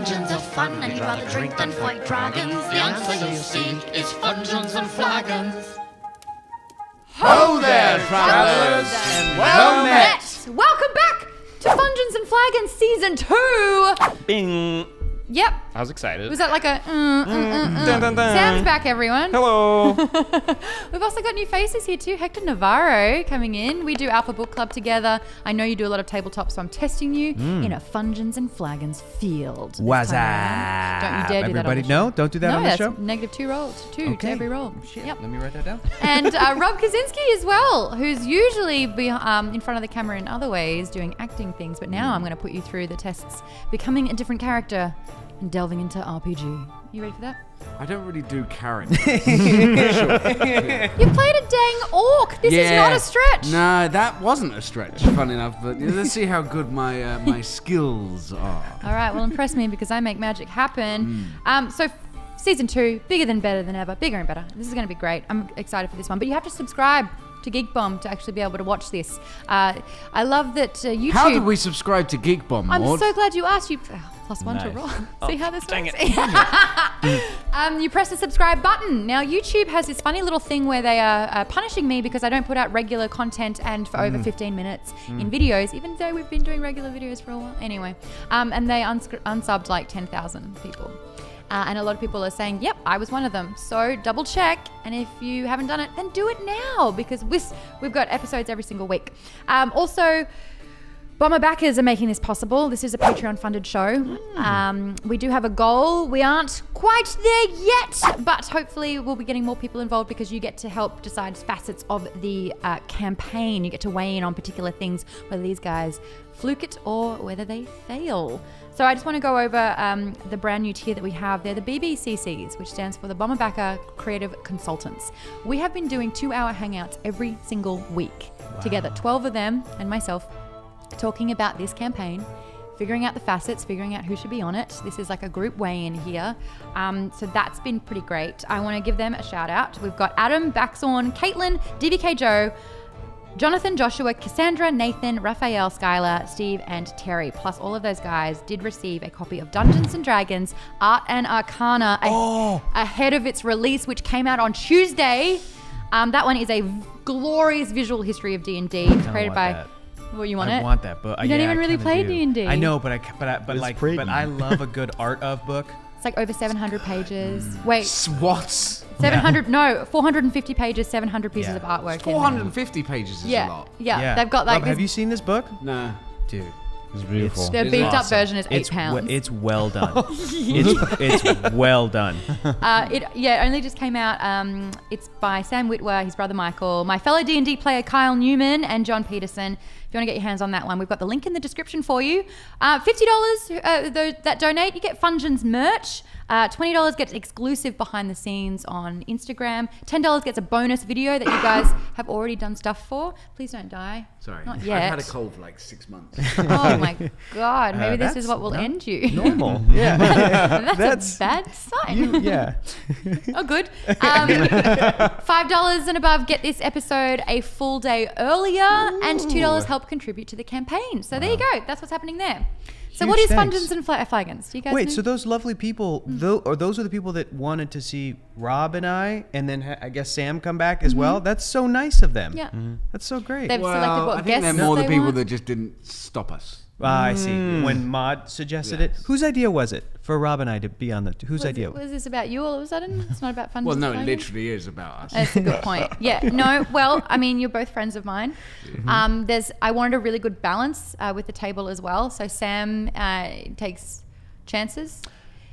dungeons of fun and you'd rather drink than fight dragons, the answer you seek is Fungeons and Flagons. Ho there, travellers, and well met! Welcome back to Fungeons and Flagons Season 2! Bing! Yep. I was excited. Was that like a Dun, dun, dun. Sam's back, everyone. Hello! We've also got new faces here too. Hector Navarro coming in. We do Alpha Book Club together. I know you do a lot of tabletop, so I'm testing you in a Fungeons and Flagons field. What's Don't you dare do Everybody, that on the show. no? Don't do that on the show? Negative 2 rolls. Two to every roll. Shit, Yep. let me write that down. And Rob Kazinsky as well, who's usually in front of the camera in other ways doing acting things, but now I'm going to put you through the tests, becoming a different character and delving into RPG. You ready for that? I don't really do characters. You played a dang orc. This is not a stretch. No, that wasn't a stretch, fun enough, but let's see how good my my skills are. All right, well, impress me because I make magic happen. So Season 2, bigger than better than ever, bigger and better. This is going to be great. I'm excited for this one, but you have to subscribe to Geek Bomb to actually be able to watch this. I love that YouTube... How did we subscribe to Geek Bomb, I'm Maude? so glad you asked. +1 to roll. See how this works? You press the subscribe button. Now, YouTube has this funny little thing where they are punishing me because I don't put out regular content and for over 15 minutes in videos, even though we've been doing regular videos for a while. Anyway, and they unsubbed like 10,000 people. And a lot of people are saying, yep, I was one of them. So double check. And if you haven't done it, then do it now because we've got episodes every single week. Also, Bomber backers are making this possible. This is a Patreon-funded show. We do have a goal. We aren't quite there yet, but hopefully we'll be getting more people involved because you get to help decide facets of the campaign. You get to weigh in on particular things, whether these guys fluke it or whether they fail. So I just want to go over the brand new tier that we have. They're the BBCCs, which stands for the Bomber Backer Creative Consultants. We have been doing 2-hour hangouts every single week together, 12 of them and myself, talking about this campaign, figuring out the facets, figuring out who should be on it. This is like a group weigh-in here. So that's been pretty great. I want to give them a shout out. We've got Adam, Baxorn, Caitlin, DVK Joe, Jonathan, Joshua, Cassandra, Nathan, Raphael, Skylar, Steve, and Terry. Plus all of those guys did receive a copy of Dungeons & Dragons Art and Arcana ahead of its release, which came out on Tuesday. That one is a glorious visual history of D&D created by... That. Well, you want I it? want that book. You don't even really play D&D. I know, but I love a good art of book. It's like over 700 pages. Wait, What? 700? No, 450 pages, 700 pieces of artwork. 450 pages is a lot. Yeah. They've got like. Rob, have you seen this book? No. Dude. It's beautiful. The It's beefed up awesome. version is £8. It's well done. it's well done. It only just came out. It's by Sam Witwer, his brother Michael, my fellow D&D player Kyle Newman, and John Peterson. If you want to get your hands on that one, we've got the link in the description for you. $50 that donate, you get Fungeons merch. $20 gets exclusive behind the scenes on Instagram. $10 gets a bonus video that you guys have already done stuff for. Please don't die. Sorry. Not yet. I've had a cold for like 6 months. Oh my God. Maybe this is that's what will end you. Normal. Yeah. That's a bad sign. Yeah. Oh, good. $5 and above get this episode a full day earlier, and $2 help contribute to the campaign. So there you go. That's what's happening there. So Huge what is thanks. Fungeons and Flagons? Do you guys Wait, know? so those lovely people, those are the people that wanted to see Rob and I, and then I guess Sam come back as well? That's so nice of them. Yeah. That's so great. They've selected Well, what I think guests they're more the they people want. that just didn't stop us. I see. When Maude suggested it, whose idea was it for Rob and I to be on the? Whose idea? Was this about you all of a sudden? It's not about Fungeons Well, no, and it Flagons? literally is about us. That's a good point. Yeah, no, well, I mean, you're both friends of mine. I wanted a really good balance with the table as well. So Sam takes chances.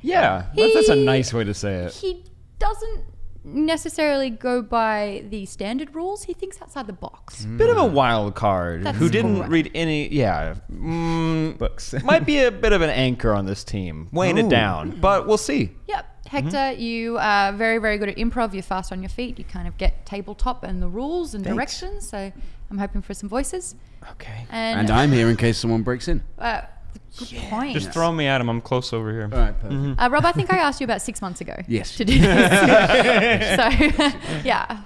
Yeah, that's a nice way to say it. He doesn't necessarily go by the standard rules. He thinks outside the box. Bit of a wild card That's who didn't correct. read any, books. Might be a bit of an anchor on this team, weighing it down, but we'll see. Yep. Hector, you are very, very good at improv. You're fast on your feet. You kind of get tabletop and the rules and directions. So I'm hoping for some voices. Okay. And I'm here in case someone breaks in. Good point. Just throw me at him. I'm close over here. All right, perfect. Rob, I think I asked you about 6 months ago. Yes. To do this. So, yeah,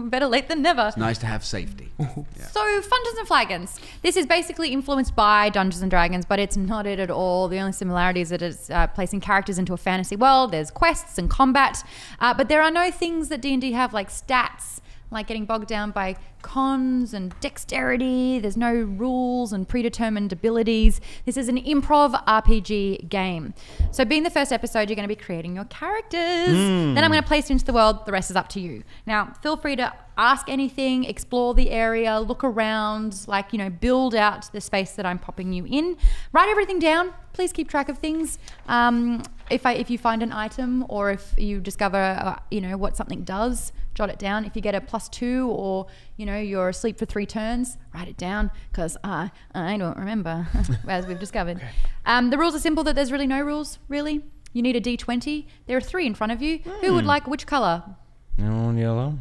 better late than never. It's nice to have safety. So, Fungeons and Flagons. This is basically influenced by Dungeons and Dragons, but it's not it at all. The only similarity is that it's placing characters into a fantasy world. There's quests and combat, but there are no things that D&D have like stats, like getting bogged down by cons and dexterity. There's no rules and predetermined abilities. This is an improv RPG game. So being the first episode, you're going to be creating your characters. Then I'm going to place it into the world. The rest is up to you. Now, feel free to ask anything, explore the area, look around, like, you know, build out the space that I'm popping you in. Write everything down. Please keep track of things. If you find an item or if you discover, you know, what something does, jot it down. If you get a +2 or, you know, you're asleep for 3 turns, write it down because I don't remember, as we've discovered. Okay. The rules are simple, that there's really no rules, really. You need a D20. There are 3 in front of you. Who would like which colour? Yellow.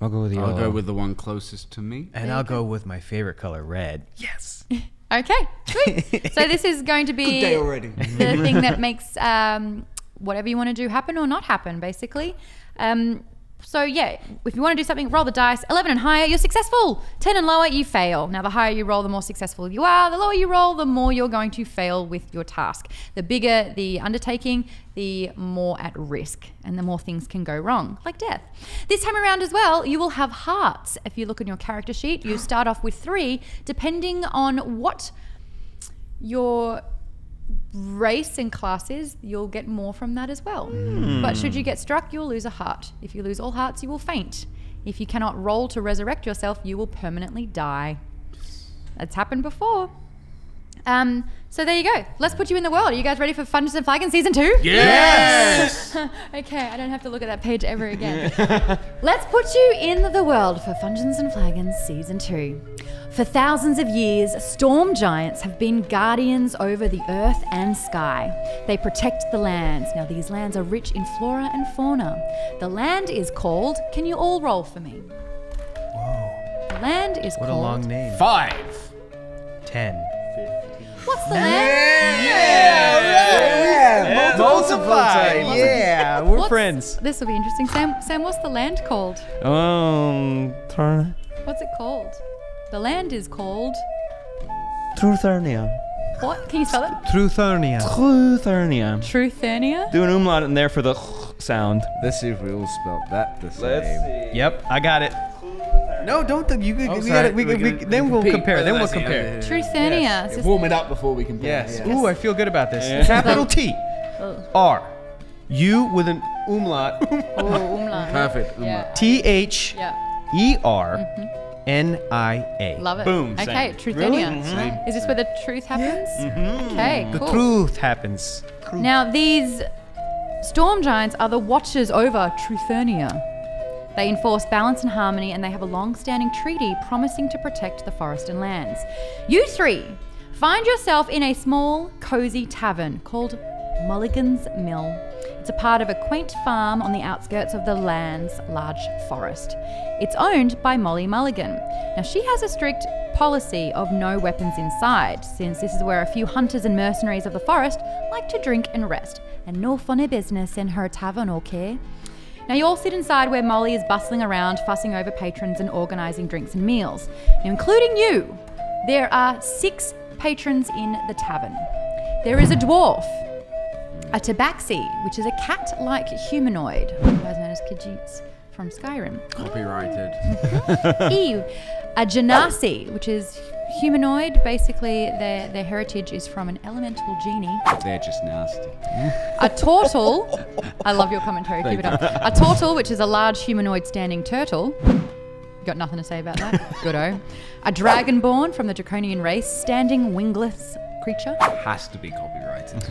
I'll go with yellow. I'll go with the one closest to me. And I'll go with my favorite color, red. Yes. Okay, sweet. So this is going to be Good day already. the thing that makes whatever you want to do happen or not happen, basically. So yeah, if you want to do something, roll the dice. 11 and higher, you're successful. 10 and lower, you fail. Now, the higher you roll, the more successful you are. The lower you roll, the more you're going to fail with your task. The bigger the undertaking, the more at risk, and the more things can go wrong, like death. This time around as well, you will have hearts. If you look at your character sheet, you start off with 3, depending on what your race and classes, you'll get more from that as well. But should you get struck, you'll lose a heart. If you lose all hearts, you will faint. If you cannot roll to resurrect yourself, you will permanently die. That's happened before. So there you go. Let's put you in the world. Are you guys ready for Fungeons and Flagons Season 2? Yes! Okay, I don't have to look at that page ever again. Let's put you in the world for Fungeons and Flagons Season 2. For thousands of years, storm giants have been guardians over the earth and sky. They protect the lands. Now, these lands are rich in flora and fauna. The land is called... Can you all roll for me? Whoa. The land is What called... a long name. 5. 10. What's the land? Yeah. Multiply. Yeah. We're What's- friends. This will be interesting. Sam, what's the land called? Turn. What's it called? The land is called... Truthernia. What? Can you spell it? Truthernia. Truthernia. Truthernia? Do an umlaut in there for the sound. Let's see if we all spelled that the same. Let's see. Yep, I got it. No, don't. You. Oh, We sorry. got it. We Then we'll compete. compare. Then we'll Let's see. compare. Truthernia. Yes. It's just- Warm it up before we compare. Yes. Yeah. Ooh, I feel good about this. Yeah. Capital T. R. U with an umlaut. Oh, umlaut. Perfect. Yeah. THERNIA. Love it. Boom, Okay, same. Truthernia. Same. Is this where the truth happens? Okay, The cool. truth happens. Now, these storm giants are the watchers over Truthernia. They enforce balance and harmony, and they have a long-standing treaty promising to protect the forest and lands. You 3 find yourself in a small, cozy tavern called Mulligan's Mill. It's a part of a quaint farm on the outskirts of the land's large forest. It's owned by Molly Mulligan. Now, she has a strict policy of no weapons inside, since this is where a few hunters and mercenaries of the forest like to drink and rest. And no funny business in her tavern, okay? Now, you all sit inside where Molly is bustling around, fussing over patrons and organising drinks and meals. Now, including you, there are 6 patrons in the tavern. There is a dwarf, a tabaxi, which is a cat-like humanoid, otherwise known as Khajiits from Skyrim. Copyrighted. Ew. A genasi, which is humanoid. Basically, their heritage is from an elemental genie. They're just nasty. A turtle. I love your commentary. Keep it up. A turtle, which is a large humanoid standing turtle. Got nothing to say about that. Good-o. A dragonborn from the draconian race, standing wingless creature. Has to be copyrighted.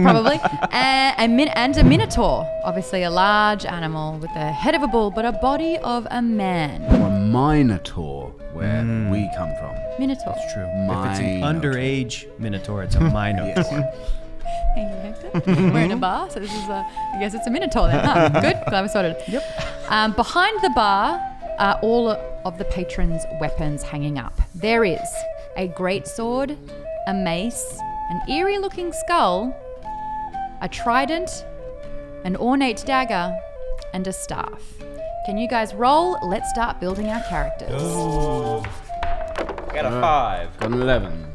Probably. And a minotaur. Obviously a large animal with the head of a bull, but a body of a man. Or a minotaur, where we come from. Minotaur. It's true. If it's an Minotaur. underage minotaur, it's a minotaur. Thank you, Hector. We're in a bar, so this is I guess it's a minotaur then, huh? Good, glad we sorted. Yep. Behind the bar are all of the patrons' weapons hanging up. There is a great sword, a mace, an eerie-looking skull, a trident, an ornate dagger, and a staff. Can you guys roll? Let's start building our characters. Got a 5. Got an 11.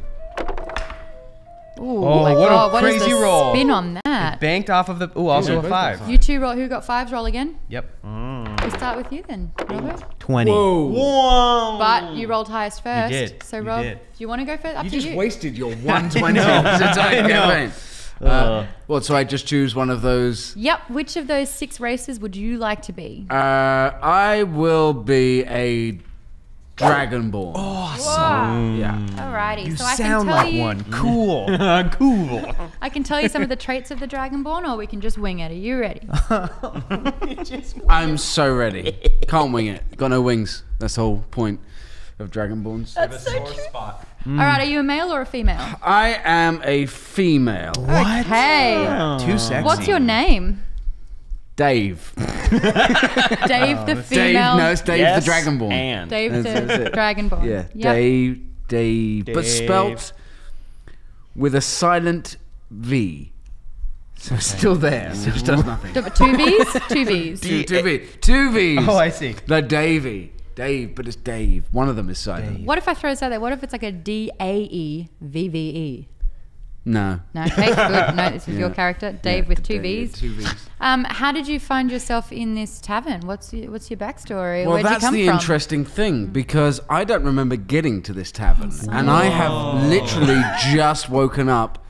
Ooh, Oh, my what a God, what is crazy the roll. spin on that? Banked off of the. Ooh, also a 5. You two roll. Who got 5s? Roll again. Yep. We start with you then, Robert. 20. Whoa. But you rolled highest first. did. So You Rob, did. do you want to go first? Up You to just you. wasted your 120 of this entire campaign. What, so I just choose one of those? Yep. Which of those 6 races would you like to be? I will be a Dragonborn. Awesome. Yeah. Alrighty. You so I sound can tell like you, one. Cool. Cool. I can tell you some of the traits of the Dragonborn, or we can just wing it. Are you ready? I'm so ready. Can't wing it. Got no wings. That's the whole point of Dragonborns. That's so true. All right. Are you a male or a female? I am a female. What? Okay. Too sexy. What's your name? Dave. Dave the Dave, female. no, it's Dave Yes, the Dragonborn. and. Dave the That's it. Dragonborn. Yeah, Yep. Dave. But spelt with a silent V. So it's still there. So it just does nothing. 2 V's? 2 V's. Two V's. Oh, I see. No, Davey. Dave, but it's Dave. One of them is silent. What if I throw this out there? What if it's like a DAEVVE? No. No, okay, good. No, this is your Yeah. character, Dave with 2 V's. 2 V's. How did you find yourself in this tavern? What's your backstory? Well, Where'd you that's come the from? interesting thing, because I don't remember getting to this tavern, and I have literally just woken up,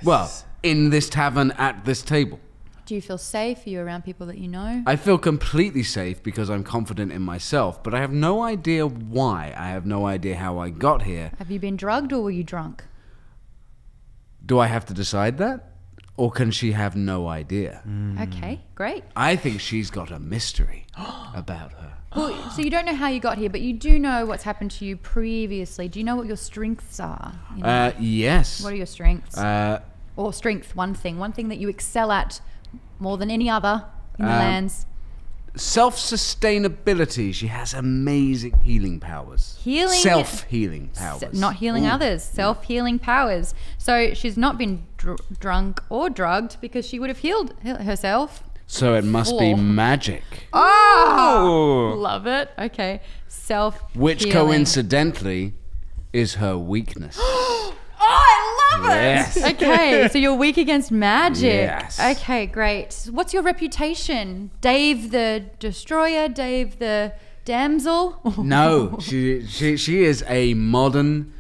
well, in this tavern at this table. Do you feel safe? Are you around people that you know? I feel completely safe because I'm confident in myself, but I have no idea why. I have no idea how I got here. Have you been drugged or were you drunk? Do I have to decide that? Or can she have no idea? Okay, great. I think she's got a mystery about her. Well, so you don't know how you got here, but you do know what's happened to you previously. Do you know what your strengths are? You know, Yes. what are your strengths? Uh, or strength, one thing that you excel at more than any other in the lands. Self-sustainability. She has amazing healing powers. Healing- Self-healing powers. Not healing others, self-healing powers. So she's not been drunk or drugged because she would have healed herself. So it must be Four. magic. Oh, love it. Okay, Which coincidentally is her weakness. I love it. Yes. Okay, so you're weak against magic. Yes. Okay, great. What's your reputation? Dave the Destroyer? Dave the Damsel? No, she is a modern,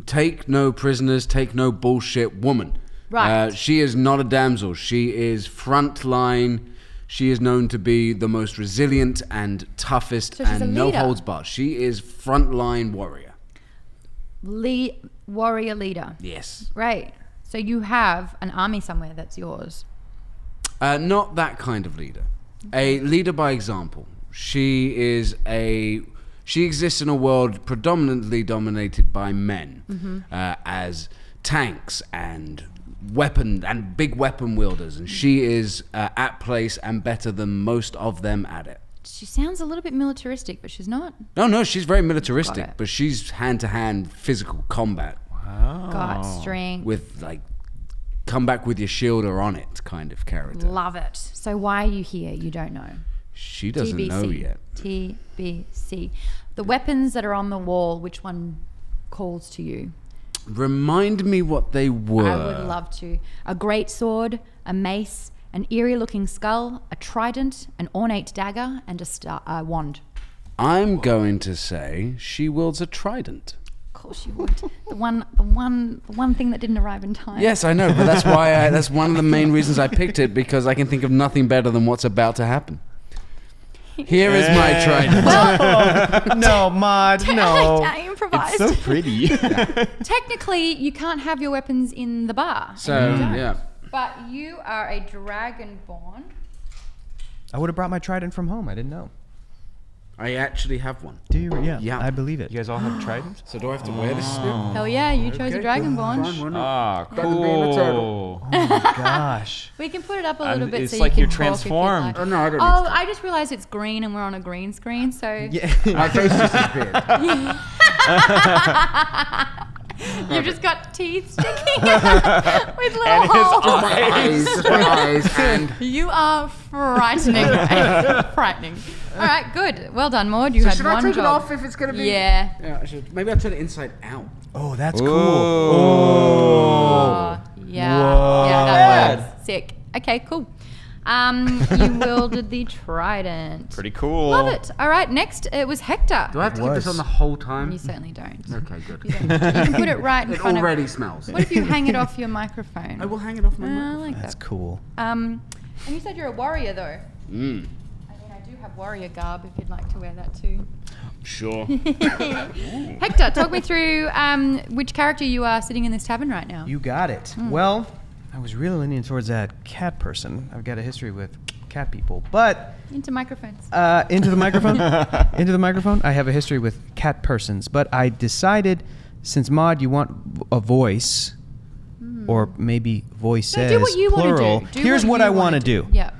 take no prisoners, take no bullshit woman. Right. She is not a damsel. She is frontline. She is known to be the most resilient and toughest, So she's a and no leader. holds barred. She is frontline warrior. Warrior leader. Yes. Right. So you have an army somewhere that's yours. Not that kind of leader. A leader by example. She exists in a world predominantly dominated by men, as tanks and big weapon wielders, and she is at place and better than most of them at it. She sounds a little bit militaristic, but she's not. No, she's very Got militaristic, it. but she's hand-to-hand physical combat Got strength. with like come back with your shield or on it kind of character. Love it. So why are you here? You don't know. She doesn't know yet. TBC. The weapons that are on the wall, which one calls to you? Remind me what they were. I would love to. A great sword, a mace, an eerie-looking skull, a trident, an ornate dagger, and a wand. I'm going to say she wields a trident. Of course you would. the one thing that didn't arrive in time. Yes, I know, but that's why that's one of the main reasons I picked it, because I can think of nothing better than what's about to happen. Here is my trident. No, Maude, no. I improvised. So pretty. Technically, you can't have your weapons in the bar. So, and you don't. yeah. But you are a dragonborn. I would have brought my trident from home. I didn't know. I actually have one. Do you? Yeah. Yeah. I believe it. You guys all have tridents? So do I have to wear this still? Hell yeah, you chose a dragonborn. Ah, Better being a turtle. cool. Oh my gosh. We can put it up a little bit it's so like you you're can talk if you'd transformed. like. Oh, no, I don't Oh, need I just realized it's green and we're on a green screen, so Yeah. My face just disappeared. You've just got teeth sticking with little holes. eyes, and You are frightening. Frightening. All right, good. Well done, Maude. You so had should one I take job. it off if it's going to be? Yeah. Yeah, I should. Maybe I'll turn it inside out. Oh, that's cool. Oh, yeah. Whoa. Yeah, that works. Sick. Okay, cool. You wielded the trident. Pretty cool. Love it. All right, next it was Hector. Do I have to keep this on the whole time? You certainly don't. Okay, good. You can put it right in It front already of. smells. What if you hang it off your microphone? I will hang it off my I microphone. like That's that. cool. And you said you're a warrior, though. Mm. I mean, I do have warrior garb if you'd like to wear that too. Sure. Hector, talk me through which character you are sitting in this tavern right now. You got it. Well, I was really leaning towards that cat person. I've got a history with cat people, but Into microphones. into the microphone. Into the microphone. I have a history with cat persons, but I decided, since Maude, you want a voice, or maybe voices, No, do what you plural. want to do. Here's what you I want to wanna do. Yeah.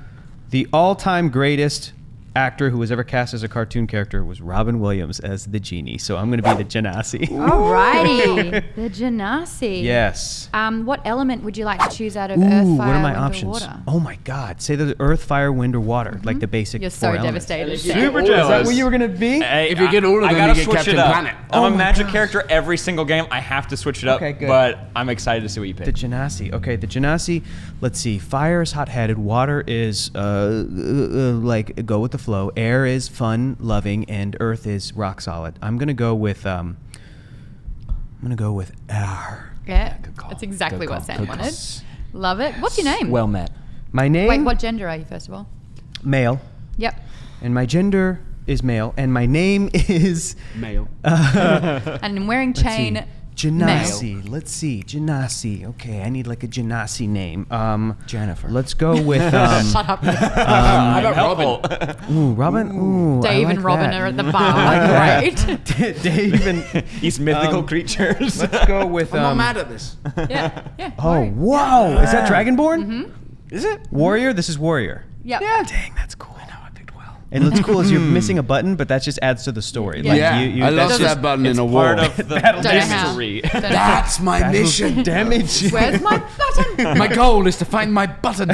The all-time greatest actor who was ever cast as a cartoon character was Robin Williams as the genie. So I'm going to be the Genasi. Alrighty. The Genasi. Yes. What element would you like to choose out of Ooh, earth, fire, what are my wind, options? or water? Oh my God! Say the earth, fire, wind, or water, like the basic. You're four so elements. devastated. Super Is that jealous. what you were gonna be? Hey, If you get all of I them, gotta you get switch Captain it up. Planet. I'm Oh a my magic gosh. character every single game. I have to switch it up. Okay, good. But I'm excited to see what you The pick. Genasi. Okay, the Genasi. Let's see. Fire is hot-headed. Water is like go with the flow. Air is fun, loving, and earth is rock solid. I'm gonna go with air. Yeah, good call. that's exactly Good what call. Sam Good wanted. Love it. What's your name? Well met. My name. Wait, what gender are you, first of all? Male, Yep. and my gender is male, and my name is Male. And I'm wearing let's see. chain. Genasi. Let's see. Genasi. Okay, I need like a Genasi name. Jennifer. Let's go with Shut up. How about helpful. Robin? ooh, Robin. Ooh, I Dave like and Robin that. are at the bar. Great. Dave and These mythical creatures. let's go with I'm not mad at this. Yeah. Yeah. Oh, Warrior. whoa! Is that Dragonborn? Mm-hmm. Is it Warrior? This is Warrior. Yep. Dang, that's cool. I know I picked well. And what's cool is you're missing a button, but that just adds to the story. Yeah. Yeah, I that's lost just that button in It's a war. part of the Don't know how. mystery. Don't know. That's my battle mission. damage. Where's my button? My goal is to find my button.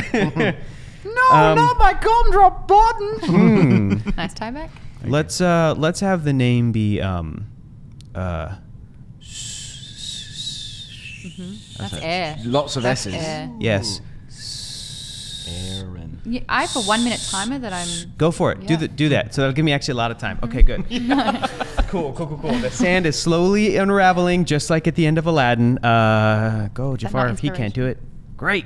No, not my gumdrop button. Nice tie back. Let's have the name be That's air. Lots of That's S's. air. yes. Aaron. Yeah, I have a 1 minute timer that I'm. Go for it. Yeah. Do that. So that'll give me actually a lot of time. Okay, good. Cool. The sand is slowly unraveling, just like at the end of Aladdin. Go, Jafar. not If he can't do it, great.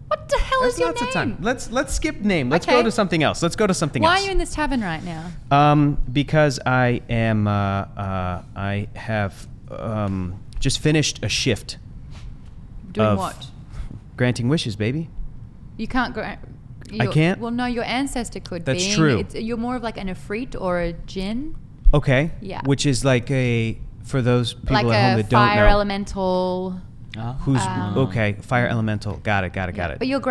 What the hell is your lots name? of time. Let's skip name. Let's Okay. go to something else. Why are you in this tavern right now? Because I am. I have just finished a shift. Doing of what? Granting wishes, baby. You can't go. can't? Well, no, your ancestor could. That's being, true. You're more of like an Ifrit or a Jinn, Okay. Yeah. Which is like for those people like at home a that don't fire know. elemental. Who's okay? Fire elemental. Got it. But your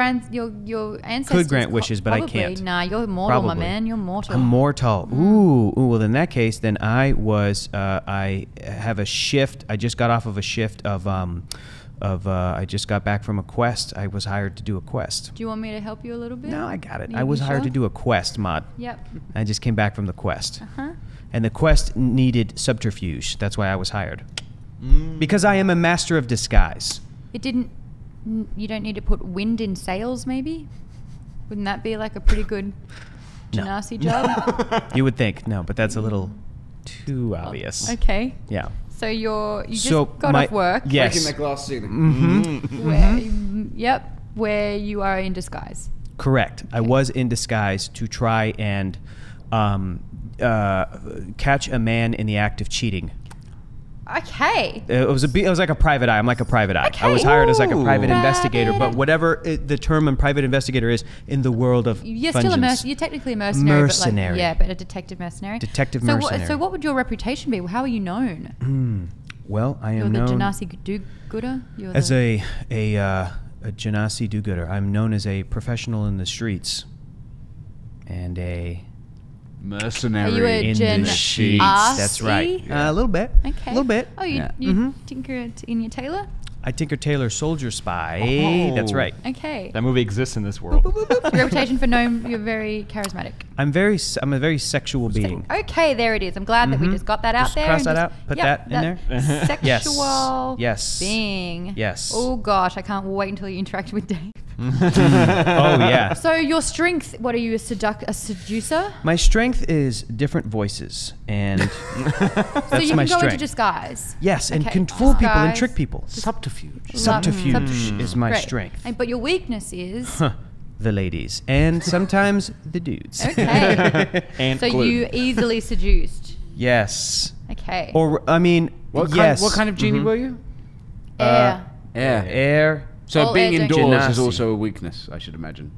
ancestors Could grant wishes, but I probably- can't. Nah, you're mortal, my Probably. man. You're mortal. Immortal. Ooh. Well, in that case, then I was. I have a shift. I just got off of a shift of. I just got back from a quest. I was hired to do a quest. Do you want me to help you a little bit? No, I got it. You- I was you hired sure? to do a quest, Maude. Yep. I just came back from the quest. Huh? And the quest needed subterfuge. That's why I was hired. Because I am a master of disguise. It didn't. You don't need to put wind in sails, maybe? Wouldn't that be like a pretty good No. Genasi job? You would think, no, but that's a little too obvious. Okay. Yeah. So you just So got my- off work. Yes. Breaking that glass ceiling. Where you are in disguise. Correct. I was in disguise to try and catch a man in the act of cheating. Okay. It was like a private eye. I'm like a private eye. I was Okay. hired as like a private Ooh. investigator, but Private- whatever the term in private investigator is in the world of You're still a Fungeons. You're technically a mercenary. Mercenary. But a detective mercenary. Detective so mercenary. so what would your reputation be? How are you known? Well, I You're am the known Genasi do-gooder? You're as the- a Genasi do-gooder. I'm known as a professional in the streets and a Mercenary. Are you a in Gen the sheets? That's right. A little bit. Okay. A little bit. Oh, you tinker in your tailor? I Tinker Tailor Soldier Spy. That's right. Okay. That movie exists in this world. Your reputation for gnome, you're very charismatic. I'm a very sexual being. Okay, there it is. I'm glad that we just got that out Just there. cross and that out. Put that in there. Sexual Yes. being. Yes. Oh gosh, I can't wait until you interact with Dave. Oh yeah. So your strength, what are you, a seducer? My strength is different voices, and So that's you my can go into strength. disguise. Yes, and Okay. can fool people and Disguise. trick people. Subterfuge. Subterfuge is my Great. strength. But your weakness is The ladies, and sometimes the dudes. okay. And So glue. you easily seduced. Yes. Okay. Or I mean, What yes. kind of genie were you? Air. Air. So All being air indoors Genasi. is also a weakness, I should imagine.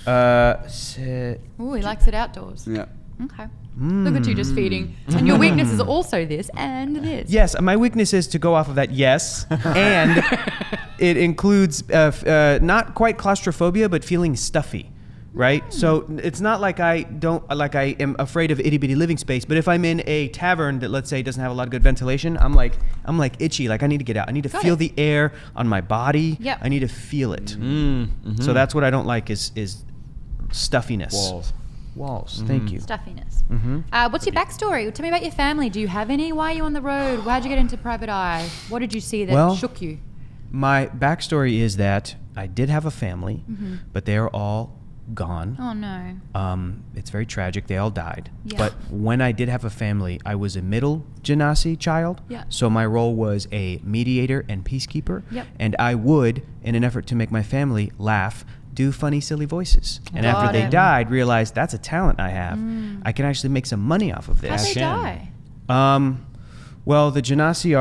Ooh, he likes it outdoors. Yeah. Okay. Look at you just feeding. And your weakness is also this and this. Yes, my weakness is to go off of that. Yes, and it includes not quite claustrophobia, but feeling stuffy. Right, so it's not like I am afraid of itty bitty living space. But if I'm in a tavern that, let's say, doesn't have a lot of good ventilation, I'm like itchy. Like I need to get out. I need to feel the air on my body. Yep. I need to feel it. So that's what I don't like is stuffiness. Walls. Thank you. Stuffiness. What's your backstory? Tell me about your family. Do you have any? Why are you on the road? How'd you get into private eye? What did you see that shook you? My backstory is that I did have a family, but they are all gone. Oh no. It's very tragic. They all died. Yeah. But when I did have a family, I was a middle Genasi child. Yeah. So my role was a mediator and peacekeeper. Yep. And I would, in an effort to make my family laugh, do funny, silly voices. And after Got they it. died, realized that's a talent I have. I can actually make some money off of How'd this. they die? Well, the Genasi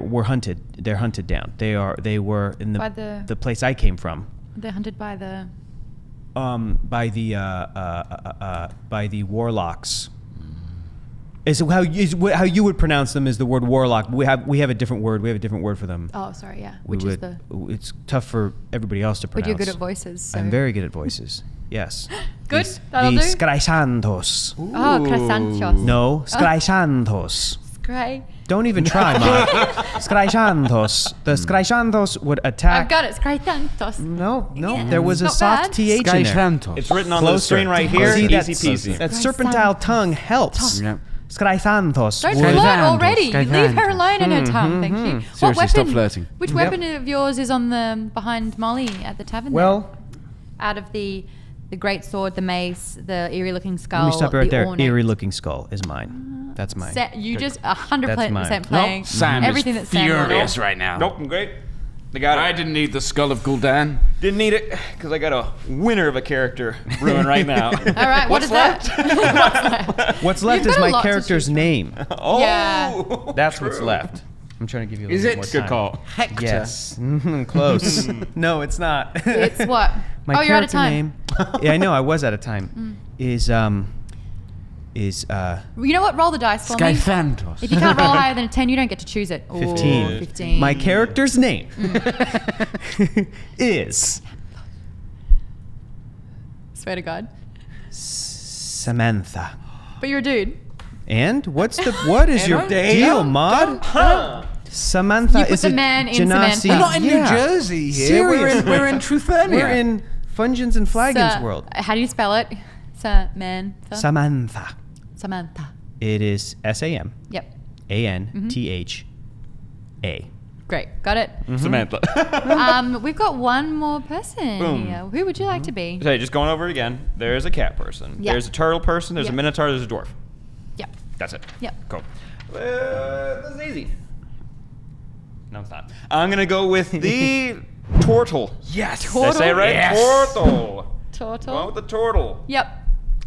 were hunted. They're hunted down. They were in By the place I came from. They're hunted by the... By the warlocks. Is how you would pronounce them is the word warlock. We have a different word. We have a different word for them. Oh, sorry, yeah. We Which is the... It's tough for everybody else to pronounce. But you're good at voices, so... I'm very good at voices. Yes. Good, that'll do. The Skraisantos. Oh, Krasanchos. No, Skraisantos. Great. Don't even try, Maude. Skraisantos. The Skraisantos would attack. I've got it. Skraisantos. No, Yeah. there was a Not soft bad. TH in there. Skyfantos. It's written on the Closer. screen right here. See, Easy that's- peasy. That serpentile tongue helps. Yeah. Skraisantos. Don't would- flirt already. Skyfantos. Leave her alone in her tongue, thank you. Seriously, stop flirting. Which weapon of yours is on the behind Molly at the tavern? Well, there? Out of the great sword, the mace, the eerie-looking skull. let me stop you right the there. ornate- Eerie-looking skull is mine. That's mine. You just 100% mine. playing Sam everything is that Sam will do. furious right now. Nope, I'm great. They got I it. didn't need the skull of Gul'dan. Didn't need it because I got a winner of a character brewing right now. All right, what is that? What's left You've is got a my lot to character's choose from. name. Oh, Yeah. That's what's left. I'm trying to give you a Is little it? bit more time. call. Hector. Yes. Close. No, it's not. It's what? My Oh, you're out of character time. name. Yeah, I know. I was out of time. Is You know what? Roll the dice for me. Skyfantos. If you can't roll higher than a 10, you don't get to choose it. Ooh, 15. 15. My character's name is Swear to God. Samantha. But you're a dude. And what is your deal, Maude? Samantha You put is the a man in Genasi. Samantha. We're not in Yeah. New Jersey here. Serious. We're in Truthernia. We're in Fungeons and Flagons world. How do you spell it? Samantha. Samantha. Samantha. It is SAMANTHA. Yep. Great. Got it. Samantha. We've got one more person Boom. here. Who would you like to be? Okay, just going over it again. There's a cat person. Yeah. There's a turtle person. There's Yeah. a minotaur. There's a dwarf. Yep. That's it. Yep. Cool. This is easy. No, it's not. I'm gonna go with the turtle. Yes. Did I say it right? Yes. Turtle. Turtle. Going with the turtle. Yep.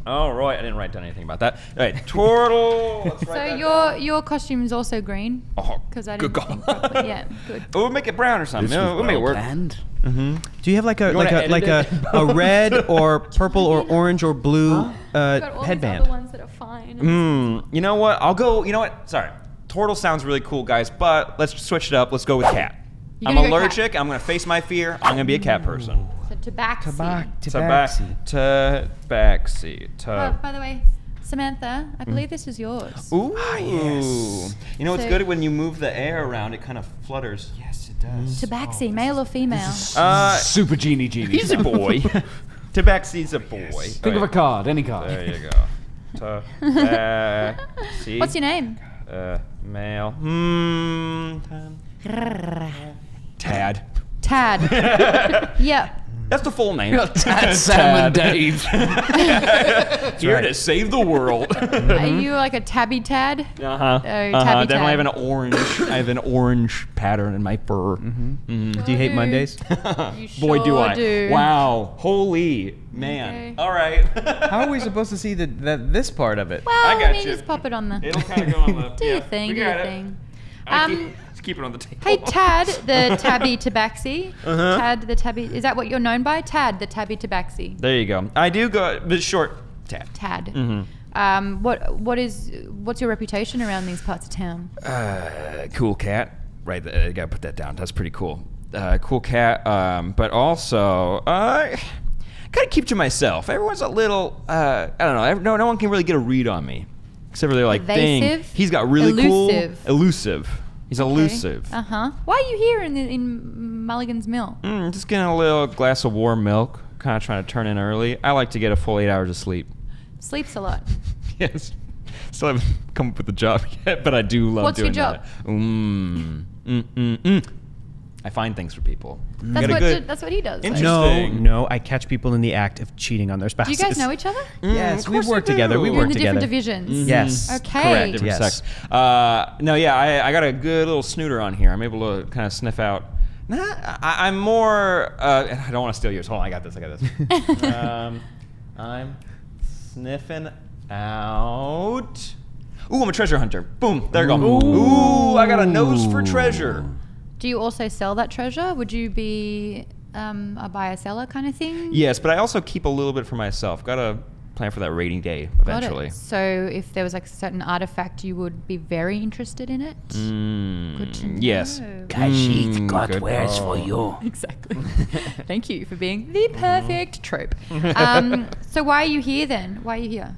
All right. I didn't write down anything about that. All right, turtle. Let's So write that down. your costume is also green. Oh, Because I good didn't call. think properly. Yeah, good. Oh, we'll make it brown or something. This No, was we'll make it well work. planned. Do you have like a wanna edit it? a red or purple or orange or blue Got all headband? these other ones that are fine. You know what? I'll go. You know what? Sorry. Turtle sounds really cool, guys, but let's switch it up. Let's go with cat. You're I'm gonna go allergic. I'm going to face my fear. I'm going to be a cat person. So tabaxi. Tabaxi. Tabaxi. By the way, Samantha, I believe this is yours. Ooh. yes. You know, it's So- good when you move the air around, it kind of flutters. Yes, it does. Tabaxi, male or female? Super genie. He's a boy. Tabaxi's a boy. Think of a card, any card. There you go. See? What's your name? Male. Tad. Tad. Yep. That's the full name. Tad, Sam, and Dave. Here to save the world. Are you like a tabby tad? Uh-huh. Tabby Definitely Tad. I have an orange. I have an orange pattern in my fur. Do you hate Mondays? You Boy, do sure I! do. Wow, holy man! Okay. All right. How are we supposed to see this part of it? Well, I got let me you. just pop it on the. It'll kind of go on the. Do your thing, we do your got it. thing. Just keep it on the table. Hey, Tad, the tabby tabaxi. Tad, the tabby. Is that what you're known by? Tad, the tabby tabaxi. There you go. I do go, but short. Tad. Tad. Mm-hmm. What's your reputation around these parts of town? Cool cat. Right, I gotta put that down. That's pretty cool. Cool cat. But also, gotta keep to myself. Everyone's a little. I don't know. No one can really get a read on me, except for they're like, dang, Evasive? he's got really Elusive. cool. Elusive. He's elusive. Uh huh. Why are you here in Mulligan's Mill? Just getting a little glass of warm milk. Kind of trying to turn in early. I like to get a full 8 hours of sleep. Sleeps a lot. Yes. Still haven't come up with a job yet, but I do love What's your doing job? that. I find things for people. That's what he does. Interesting. No, I catch people in the act of cheating on their Do spouses. you guys know each other? Yes, of we course work we together. do. We You're work in the together. different divisions. Yes. Okay. Correct. Different Yes. sex. No, yeah, I got a good little snooter on here. I'm able to kind of sniff out. I'm more. I don't want to steal yours. Hold on, I got this. I'm sniffing out. Ooh, I'm a treasure hunter. Boom, there you go. Ooh, I got a nose for treasure. Do you also sell that treasure? Would you be a buyer-seller kind of thing? Yes, but I also keep a little bit for myself. Got to plan for that rating day Got eventually. it. So if there was like a certain artifact, you would be very interested in it? Good to know. Yes. Kashith got good wares call. for you. Exactly. Thank you for being the perfect trope. So why are you here then? Why are you here?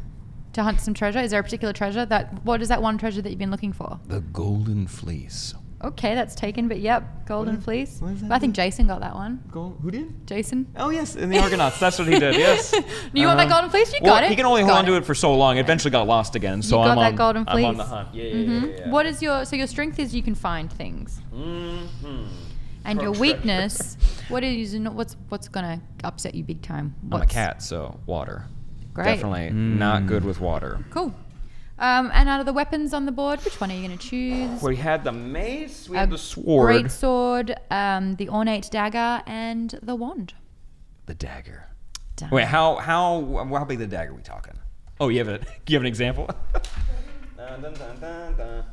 To hunt some treasure? Is there a particular treasure? What is that one treasure that you've been looking for? The golden fleece. Okay, that's taken, but yep, golden fleece. what does that But I think Jason got that one. Who did? Jason? Oh, yes, in the Argonauts. That's what he did, yes. You want that golden fleece? You Well, got it. he can only hold Got on to it for so long. It eventually got lost again. So You got I'm that on, golden I'm on fleece? the hunt. Yeah. What is your strength is you can find things. And your weakness, what's gonna upset you big time? I'm a cat, so water. Great. Definitely not good with water. Cool. And out of the weapons on the board, which one are you going to choose? We had the mace, we A had the sword. Great sword, the ornate dagger, and the wand. The dagger. Done. Wait, how big the dagger are we talking? Oh, you have an example? Dun, dun, dun, dun, dun.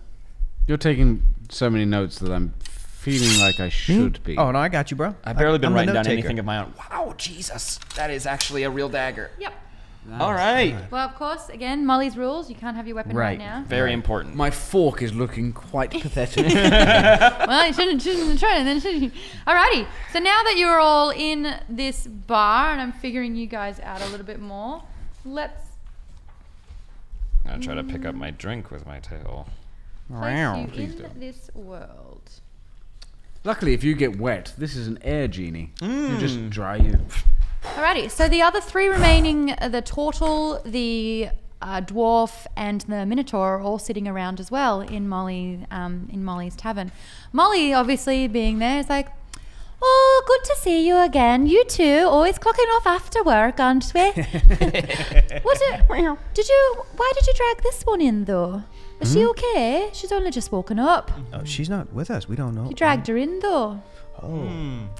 You're taking so many notes that I'm feeling like I should be. Oh no, I got you, bro. I've barely been I'm the writing down note taker. anything of my own. Wow, Jesus, that is actually a real dagger. Yep. All right. Well, of course, again, Molly's rules. You can't have your weapon right Right. now. Very important. My fork is looking quite pathetic. Well, you shouldn't try it then, should you? Alrighty. So now that you're all in this bar, and I'm figuring you guys out a little bit more, let's I'm gonna try to pick up my drink with my tail. place you in this world. Luckily, if you get wet, this is an air genie. You just dry you. Alrighty, so the other three remaining, the turtle, the dwarf, and the minotaur are all sitting around as well in Molly's tavern. Molly, obviously being there, is like, "Oh, good to see you again. You two, always clocking off after work, aren't we? Why did you drag this one in though? Is she okay? She's only just woken up. Oh, she's not with us. We don't know. You dragged her in though.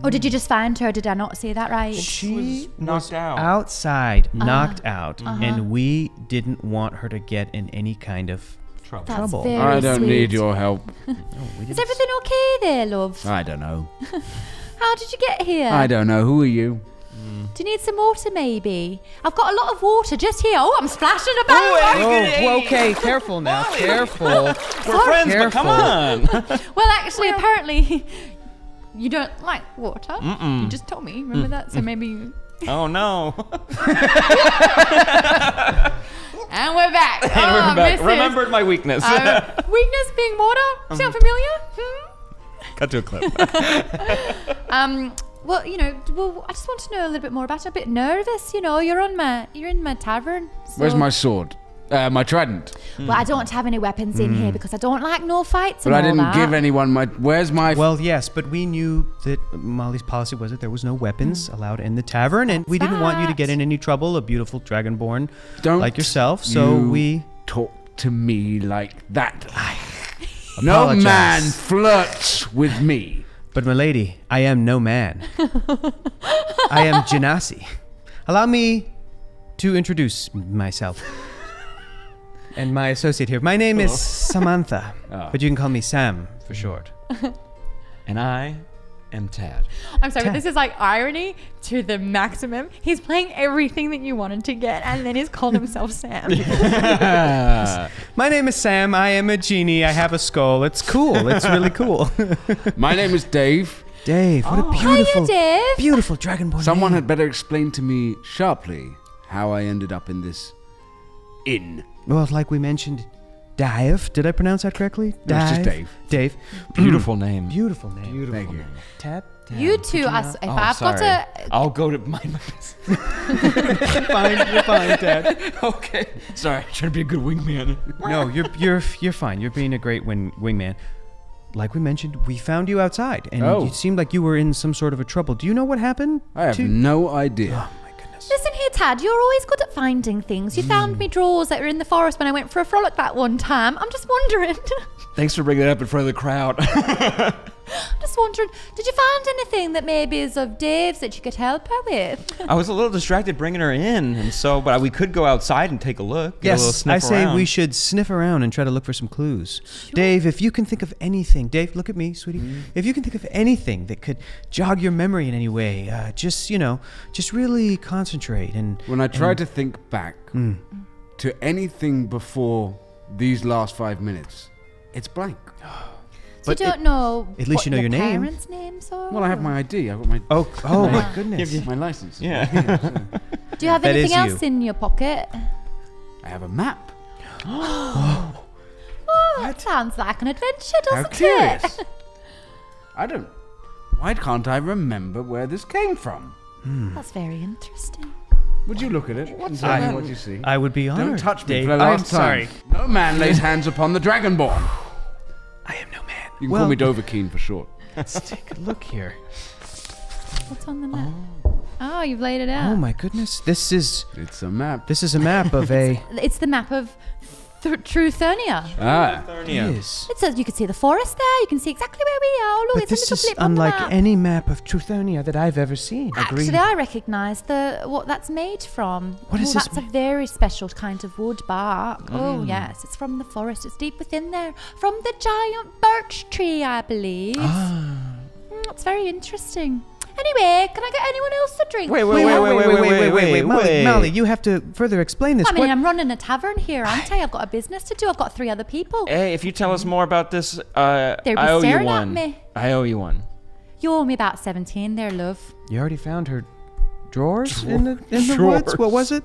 Or did you just find her? Did I not see that right? She knocked out. outside, knocked out, and we didn't want her to get in any kind of That's trouble. very I don't sweet. need your help. Is everything okay there, love? I don't know. How did you get here? I don't know. Who are you? Do you need some water, maybe? I've got a lot of water just here. Oh, I'm splashing about. Oh, okay, careful now, careful. We're friends, but come on. Well, actually, apparently, you don't like water. You just told me. Remember that? So maybe. Oh no. And we're back. And we're back. Misses. Remembered my weakness. Weakness being water? Sound familiar? Cut to a clip. Well, I just want to know a little bit more about it. I'm a bit nervous, you're in my tavern. So. Where's my sword? My trident. Well, I don't have any weapons in here because I don't like no fights But and I all didn't that. give anyone my... Where's my... Well, yes, but we knew that Molly's policy was that there was no weapons allowed in the tavern, and we didn't want you to get in any trouble, a beautiful dragonborn like yourself, so we... talk to me like that. No Apologize. man flirts with me. But milady, I am no man. I am Genasi. Allow me to introduce myself. And my associate here. My name is Samantha, but you can call me Sam for short. And I am Tad. I'm sorry, but this is like irony to the maximum. He's playing everything that you wanted to get, and then he's called himself Sam. My name is Sam. I am a genie. I have a skull. It's cool. It's really cool. My name is Dave. Dave, what a beautiful, Hiya, Dave. beautiful dragonborn Someone name. had better explain to me sharply how I ended up in this inn. Well, like we mentioned, Dave. Did I pronounce that correctly? No, it's just Dave. Dave. Beautiful name. Beautiful name. Thank you. Tad? You two, if I've got a... I'll go to mind my business. You're fine, Tad. Okay. Sorry, trying to be a good wingman. No, you're fine. You're being a great wingman. Like we mentioned, we found you outside, and it seemed like you were in some sort of a trouble. Do you know what happened? I have no idea. Oh my goodness. Listen here, Tad, you're always good at finding things. You found me drawers that were in the forest when I went for a frolic that one time. I'm just wondering. Thanks for bringing that up in front of the crowd. Just wondering, did you find anything that maybe is of Dave's that you could help her with? I was a little distracted bringing her in, and so, but we could go outside and take a look. Get a little Yes, sniff I say around. we should sniff around and try to look for some clues. Dave, if you can think of anything, Dave, look at me, sweetie. If you can think of anything that could jog your memory in any way, just really concentrate and. When I try to think back to anything before these last 5 minutes, it's blank. So you don't know at least what you know your name. parents' names are? Well, I have my ID. I've got my Oh my goodness. my license. Yeah. Do you have That anything is else you. in your pocket? I have a map. Oh, that sounds like an adventure, How doesn't curious. it? Why can't I remember where this came from? That's very interesting. Would you look at it and tell me what you see? I would be honored. Don't touch me Dave. for the I'm last time. No man lays hands upon the Dragonborn. I am no man. You can call me Dovahkiin for short. Let's take a look here. What's on the map? Oh, you've laid it out. Oh my goodness. This is It's a map. a map of a. It's the map of Truthernia. Ah. It is. It says you can see the forest there. You can see exactly where we are. Look, But it's a this little is flip on the unlike map. any map of Truthernia that I've ever seen. Actually, I recognise what that's made from. What is this That's a very special kind of wood bark. Oh yes, it's from the forest. It's deep within there, from the giant birch tree, I believe. It's very interesting. Anyway, can I get anyone else a drink? Wait. Molly, you have to further explain this. I mean, What- I'm running a tavern here, aren't I? I've got a business to do. I've got 3 other people. Hey, if you tell us more about this, They'd be I owe you staring at one. me. I owe you one. You owe me about 17 there, love. You already found her drawers in the woods? What was it?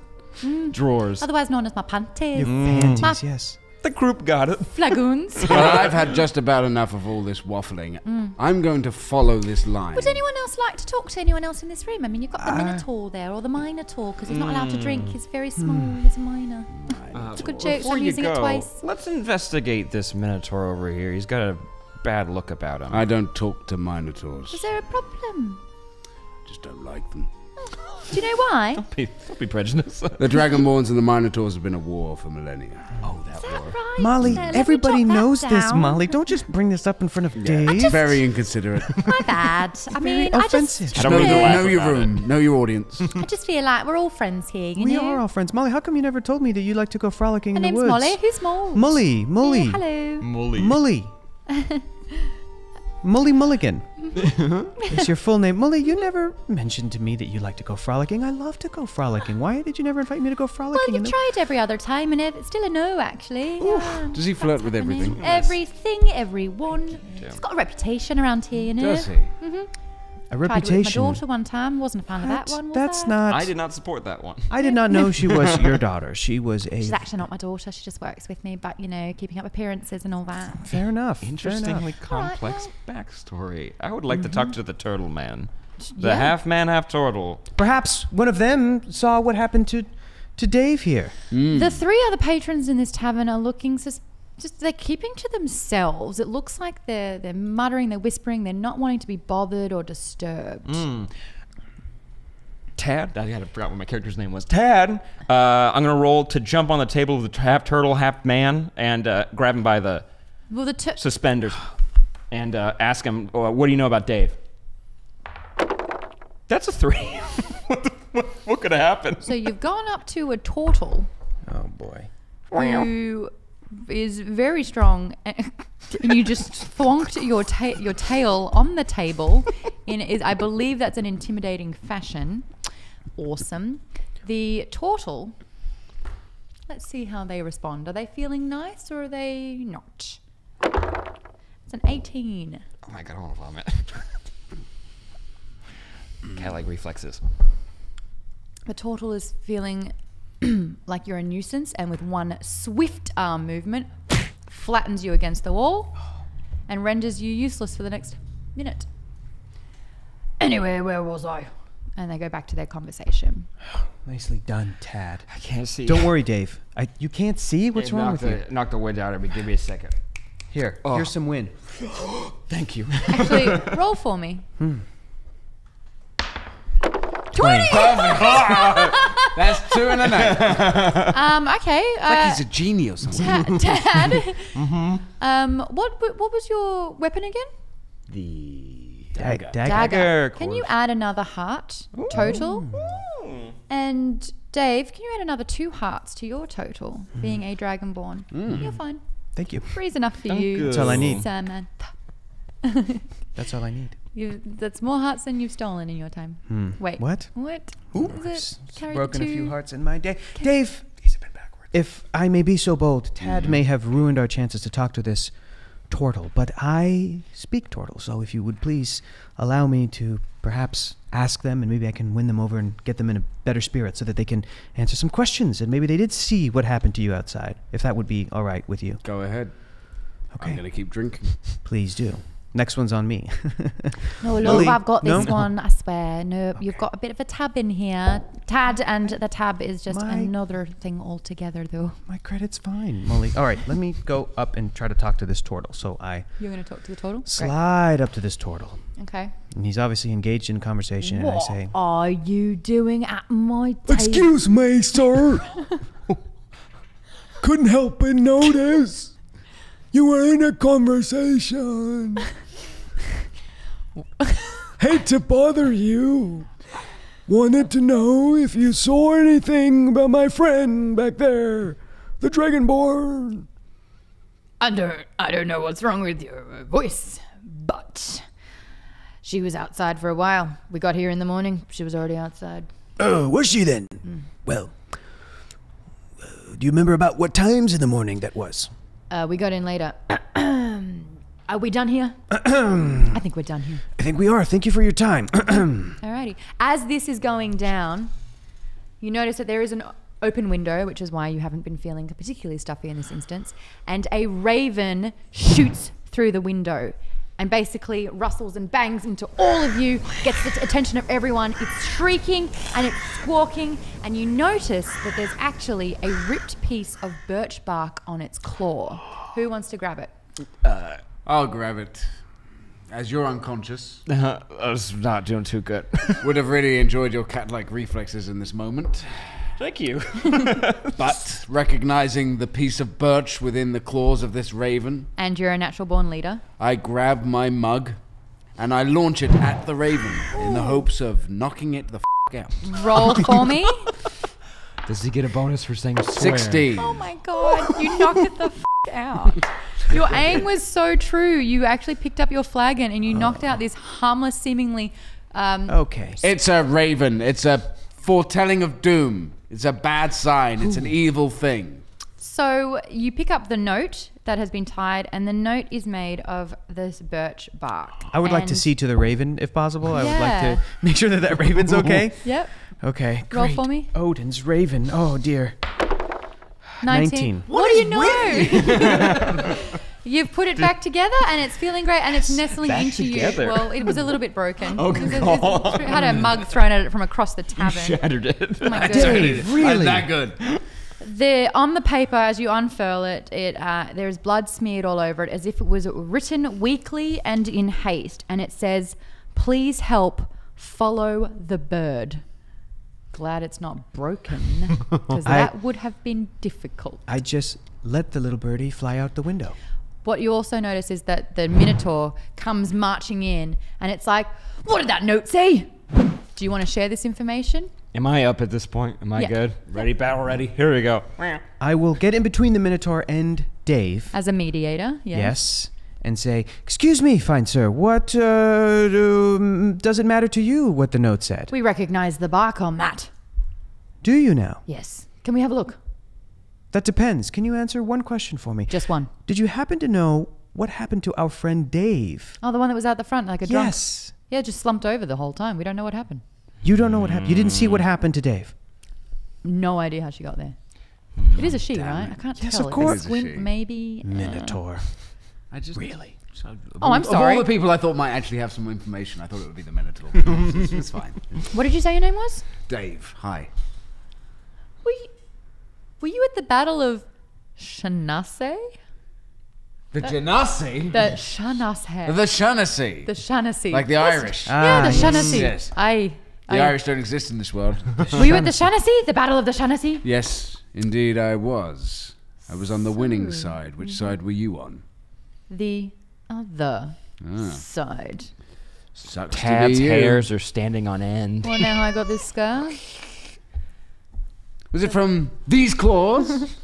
Drawers. Otherwise known as my panties. Your My panties, yes. The group got it. flagons. Well, I've had just about enough of all this waffling. I'm going to follow this line. Would anyone else like to talk to anyone else in this room? I mean, you've got the Minotaur there, or the Minotaur, because he's not allowed to drink. He's very small. He's a minor. It's a good joke. Before I'm you using it go, twice. let's investigate this Minotaur over here. He's got a bad look about him. I don't talk to minotaurs. Is there a problem? Just don't like them. Do you know why? Don't be prejudiced. The Dragonborns and the Minotaurs have been at war for millennia. Is that right? Molly, Let me everybody jot that knows this, down. Molly. Don't just bring this up in front of Dave. Very inconsiderate. My bad. I mean, I offensive. just, I don't mean to laugh know your about room. Know your audience. I just feel like we're all friends here. You We know? are all friends. Molly, how come you never told me that you like to go frolicking My in the name's woods? Molly. Who's Maude? Mully. Yeah, hello. Mully. Mully Mulligan. It's your full name. Mully, you never mentioned to me that you like to go frolicking. I love to go frolicking. Why did you never invite me to go Well, frolicking? you've tried every other time, and it's still a no, actually. Yeah. Does he flirt with everything? Everything, everyone. He's got a reputation around here, you know. Does he? A Tried with reputation. my daughter one time. Wasn't a fan of that one. Was That's I? not. I did not support that one. I did not know she was your daughter. She was a. She's actually not my daughter. She just works with me. But, you know, keeping up appearances and all that. Fair enough. Interestingly Fair complex backstory. I would like to talk to the turtle man. The Yeah. half man, half turtle. enough. Perhaps one of them saw what happened to Dave here. The 3 other patrons in this tavern are looking just they're keeping to themselves. It looks like they're muttering, they're whispering, they're not wanting to be bothered or disturbed. Tad. I forgot what my character's name was. Tad. I'm gonna roll to jump on the table of the half turtle, half man, and grab him by the Well, suspenders, and ask him, "What do you know about Dave?" That's a 3. What could have happened? so you've gone up to a turtle Oh boy. who is very strong, and you just thwonked your tail on the table I believe that's an intimidating fashion. Awesome. The turtle, let's see how they respond. Are they feeling nice or are they not? It's an 18. Oh my god, I want to vomit. Cat-like reflexes. The turtle is feeling like you're a nuisance, and with one swift arm movement, flattens you against the wall and renders you useless for the next minute. Anyway, where was I? And they go back to their conversation. Nicely done, Tad. I can't see. Don't worry, Dave. You can't see? What's Hey, wrong with you? Knock the wind out of me. Give me a second. Here, Oh. here's some wind. Thank you. Actually, roll for me. 20. That's 2 and a 9. Okay. Like he's a genie or something. Dad. What was your weapon again? The Dagger. Dagger. of Can course. you add another heart total? And Dave, can you add another 2 hearts to your total, being a dragonborn? You're fine. Thank you. Three's enough for you. That's all I need. Sandman. That's all I need. That's more hearts than you've stolen in your time. Wait. What? What? Ooh, Is I've it carried broken a few 2? hearts in my day. Dave, if I may be so bold, Tad may have ruined our chances to talk to this turtle, but I speak turtle, so if you would please allow me to perhaps ask them, and maybe I can win them over and get them in a better spirit so that they can answer some questions, and maybe they did see what happened to you outside, if that would be all right with you. Go ahead. Okay. I'm going to keep drinking. Please do. Next one's on me. No, Molly, look, I've got this no? one, I swear. No, you've got a bit of a tab in here. Tad, and the tab is just another thing altogether, though. My credit's fine, Molly. All right, let me go up and try to talk to this turtle. So I You're going to talk to the turtle? slide up to this turtle. Great. Okay. And he's obviously engaged in conversation, and I say, Are you doing at my table? Excuse me, sir. Couldn't help but notice you were in a conversation. Hate to bother you. Wanted to know if you saw anything about my friend back there, the Dragonborn. I don't know what's wrong with your voice, but she was outside for a while. We got here in the morning. She was already outside. Oh, was she then? Well, do you remember about what times in the morning that was? We got in later. Are we done here? I think we're done here. I think we are. Thank you for your time. Alrighty. As this is going down, you notice that there is an open window, which is why you haven't been feeling particularly stuffy in this instance, and a raven shoots through the window and basically rustles and bangs into all of you, gets the attention of everyone. It's shrieking and it's squawking, and you notice that there's actually a ripped piece of birch bark on its claw. Who wants to grab it? I'll grab it. As you're unconscious, I was not doing too good. would have really enjoyed your cat-like reflexes in this moment. Thank you. But recognizing the piece of birch within the claws of this raven, And you're a natural born leader. I grab my mug and I launch it at the raven in the hopes of knocking it the out. Roll for me. Does he get a bonus for saying swear? 16. Oh my god, you knocked it the out. Your aim was so true. You actually picked up your flagon and you knocked out this harmless, seemingly... okay. It's a raven. It's a foretelling of doom. It's a bad sign. It's an evil thing. So you pick up the note that has been tied, and the note is made of this birch bark. I would like to And- see to the raven, if possible. I would like Yeah. to make sure that that raven's okay. Yep. Okay, Roll great. for me. Odin's raven. Oh, dear. 19. What do you know? You've put it back together, and it's feeling great, and it's nestling Back into together. you. Well, it was a little bit broken. Oh, God. It had a mug thrown at it from across the tavern. Shattered it. Oh my Dave, goodness. really? That good. On the paper, as you unfurl it, there is blood smeared all over it, as if it was written weakly and in haste. And it says, "Please help. Follow the bird." Glad it's not broken, because that would have been difficult. I just let the little birdie fly out the window. What you also notice is that the Minotaur comes marching in, and it's like, "What did that note say?" Do you want to share this information? Am I up at this point? Am I Yeah. good? Ready? Battle ready? Here we go. I will get in between the Minotaur and Dave. As a mediator, Yes. And say, "Excuse me, fine sir, what does it matter to you what the note said? We recognize the bark on that. Do you now? Yes. Can we have a look? That depends. Can you answer one question for me? Just one. Did you happen to know what happened to our friend Dave?" Oh, the one that was out the front like a drunk. Yes. Yeah, just slumped over the whole time. We don't know what happened. You don't know what happened. You didn't see what happened to Dave. No idea how she got there. It is a she, right? I can't Yes, tell. of course. It's a squint, It is a she. maybe. Minotaur. I just Really? Oh, I'm Of sorry. all the people I thought might actually have some information, I thought it would be the Minotaur. It's fine. What did you say your name was? Dave, hi. Were you at the Battle of Shanase? The Genasi? The Shanase. The Shaughnessy. The Shanase. Like the Irish. Yeah, the yes. Shanase. Yes. Aye. The Irish don't exist in this world. Were you at the Shanase? The Battle of the Shanase? Yes, indeed I was. I was on the winning side. Which side were you on? The other Ah. side. Sucks Tad's to be you. hairs are standing on end. Well, now I got this scar. Was it from these claws?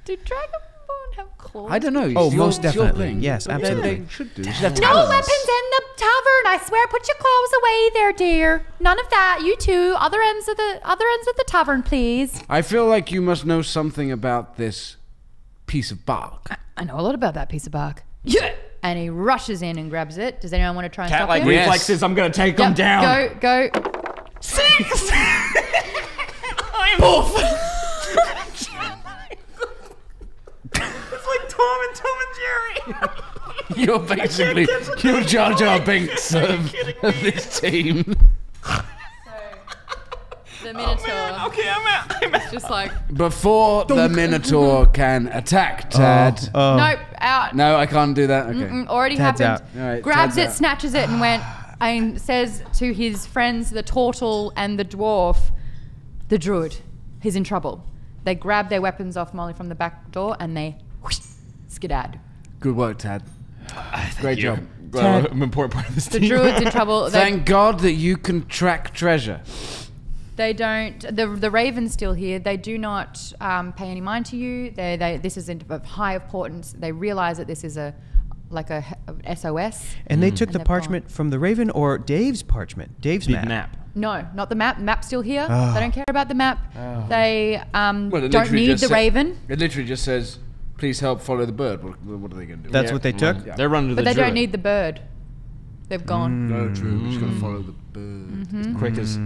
Do Dragonborn have claws? I don't know. Oh, It's your- most it's your definitely. thing. Yes, They- absolutely. They should do. They should have No talons. weapons in the tavern. I swear, put your claws away there, dear. None of that. You two, other ends of the tavern, please. I feel like you must know something about this piece of bark. I know a lot about that piece of bark. Yeah. And he rushes in and grabs it. Does anyone want to try and Cat stop like him? Yes. reflexes. I'm gonna take him Yep, down. Go. 6. It's like Tom and Jerry. You're basically you're Jar Jar Binks of this team. The Minotaur. Okay, I'm out. Just like, Before the Minotaur can attack Tad. nope, out. No, I can't do that. Okay. Already Tad's happened. out. All right, Grabs Tad's it, out. snatches it, and went. And says to his friends, the turtle and the dwarf, the druid, he's in trouble. They grab their weapons off Molly from the back door and they skidad. Good work, Tad. Great job. I'm an important part of this The team. druid's in trouble. They, Thank God that you can track treasure. they don't. The raven's still here. They do not pay any mind to you. This is of high importance. They realize that this is a SOS. And they took the they're parchment from the raven or Dave's parchment? Dave's Big map. map. No, not the map. Map's still here. They don't care about the map. They Well, it don't literally need just the sa- raven. It literally just says, "Please help follow the bird." What are they going to do? That's what they took? Yeah. They're running to But the they druid. don't need the bird. They've gone. No, true. We're just going to follow the bird.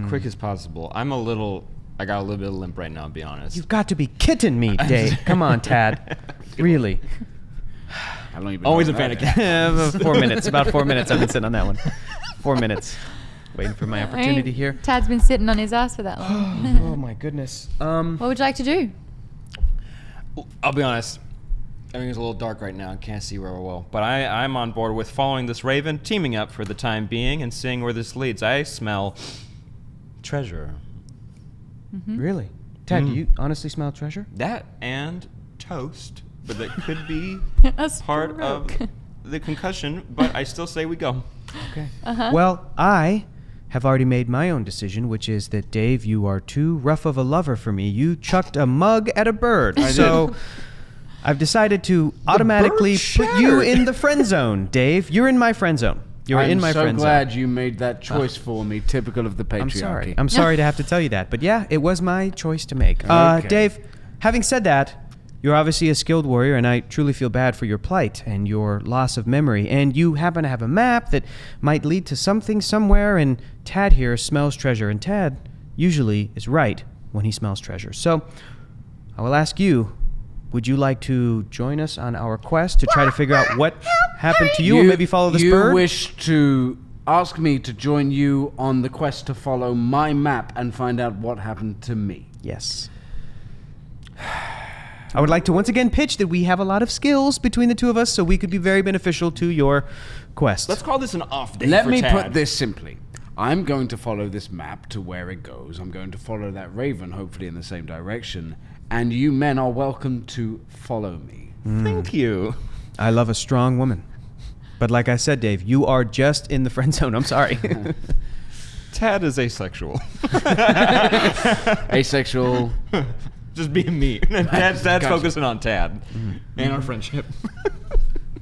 quick as possible. I got a little bit of limp right now, to be honest. You've got to be kidding me, Dave. Come on, Tad. Really? How long you been Always a on fan of that? cats. 4 minutes. About 4 minutes I've been sitting on that one. 4 minutes. Waiting for my opportunity here. Tad's been sitting on his ass for that long. Oh my goodness. What would you like to do? I'll be honest. Everything's a little dark right now. Can't see where we're well. But I'm on board with following this raven, teaming up for the time being, and seeing where this leads. I smell treasure. Really? Tad, do you honestly smell treasure? That and toast. But that could be part of the concussion. But I still say we go. Okay. Well, I have already made my own decision, which is that, Dave, you are too rough of a lover for me. You chucked a mug at a bird. So I've decided to automatically put you in the friend zone, Dave. You're in my friend zone. You're in my friend I'm so zone. glad you made that choice for me, typical of the patriarchy. I'm sorry. I'm sorry to have to tell you that. But yeah, it was my choice to make. Okay. Dave, having said that, You're obviously a skilled warrior, and I truly feel bad for your plight and your loss of memory. And you happen to have a map that might lead to something somewhere, and Tad here smells treasure, and Tad usually is right when he smells treasure. So I will ask you, would you like to join us on our quest to try to figure out what happened to you, or maybe follow this bird? You wish to ask me to join you on the quest to follow my map and find out what happened to me? Yes. I would like to once again pitch that we have a lot of skills between the two of us, so we could be very beneficial to your quest. Let's call this an off day Let for me Tad. put this simply. I'm going to follow this map to where it goes. I'm going to follow that raven, hopefully in the same direction. And you men are welcome to follow me. Thank you. I love a strong woman. But like I said, Dave, you are just in the friend zone. I'm sorry. Tad is asexual. Asexual. Just being me. Dad's focusing on Tad and our friendship.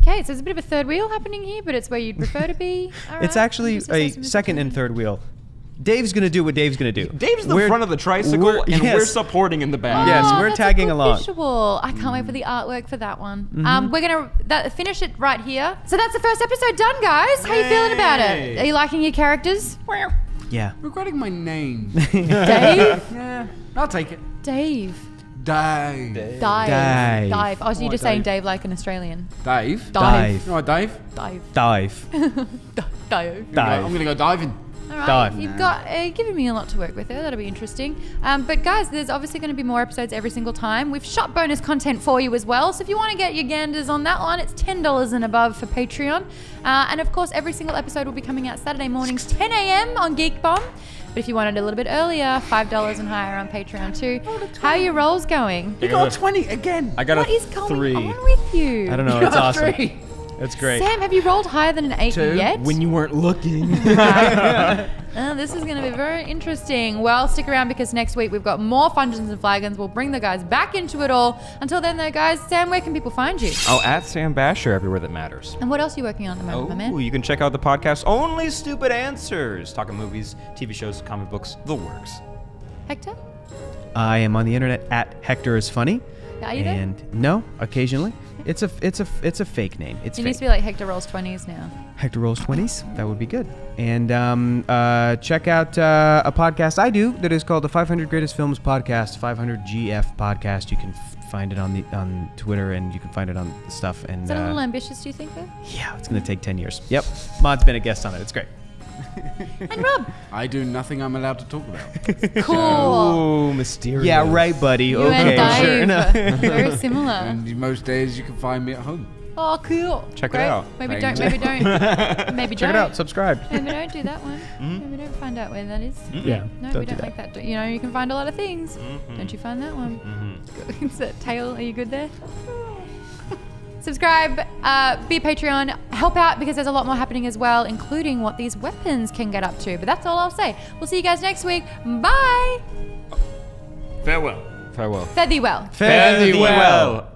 Okay, so there's a bit of a third wheel happening here, but it's where you'd prefer to be. All It's right. actually I'm just a second and third wheel. Dave's going to do what Dave's going to do. Dave's the front of the tricycle, and we're supporting in the back. Yes, we're that's tagging a good along. Visual. I can't wait for the artwork for that one. We're gonna finish it right here. So that's the first episode done, guys. How you feeling about it? Are you liking your characters? Yeah. Regretting my name. Dave? Yeah, I'll take it. Dave. Dave. Dave. Dive. Dive. Oh, so you're Oh, just saying Dave. Dave like an Australian. Dave? Dive. You know what, Dave? Dive. Dive. Dive. Dive. I'm going to go diving. All right, Dive. you've got given me a lot to work with there. That'll be interesting. But guys, there's obviously going to be more episodes every single time. We've shot bonus content for you as well. So if you want to get your ganders on that one, it's $10 and above for Patreon. And of course, every single episode will be coming out Saturday mornings, 10 a.m. on Geek Bomb. But if you wanted a little bit earlier, $5 and higher on Patreon too. How are your rolls going? You got a 20 again. I got What a is going 3. on with you? I don't know. You It's got awesome. 3. That's great. Sam, have you rolled higher than an 8 2. yet? When you weren't looking. This is going to be very interesting. Well, stick around because next week we've got more Fungeons and Flagons. We'll bring the guys back into it all. Until then, though, guys, Sam, where can people find you? Oh, at Sam Bashor, everywhere that matters. And what else are you working on at the moment, my man? You can check out the podcast Only Stupid Answers, talking movies, TV shows, comic books, the works. Hector? I am on the internet at Hector is Funny. Are you there? And no, occasionally. It's a fake name. It's It fake. needs to be like Hector Rolls 20s now. Hector Rolls 20s. That would be good. And check out a podcast I do that is called the 500 Greatest Films Podcast, 500 GF Podcast. You can find it on Twitter, and you can find it on stuff. And Is that a little ambitious, do you think, though? yeah, it's going to take 10 years. Yep. Maude's been a guest on it. It's great. And Rob? I do nothing I'm allowed to talk about. Cool. Oh, mysterious. Yeah, right, buddy. You okay, and sure Dave. enough. Very similar. And most days you can find me at home. Oh, cool. Check it Great. out. Maybe Thank don't, you. maybe don't. Maybe Check don't. it out. Subscribe. Maybe don't do that one. Maybe don't find out where that is. Yeah. No, don't we do don't that. like that. You know, you can find a lot of things. Don't you find that one? Is that tail? Are you good there? Subscribe, be a Patreon, help out because there's a lot more happening as well, including what these weapons can get up to. But that's all I'll say. We'll see you guys next week. Bye. Farewell. Farewell. Fare thee well. Fare thee well.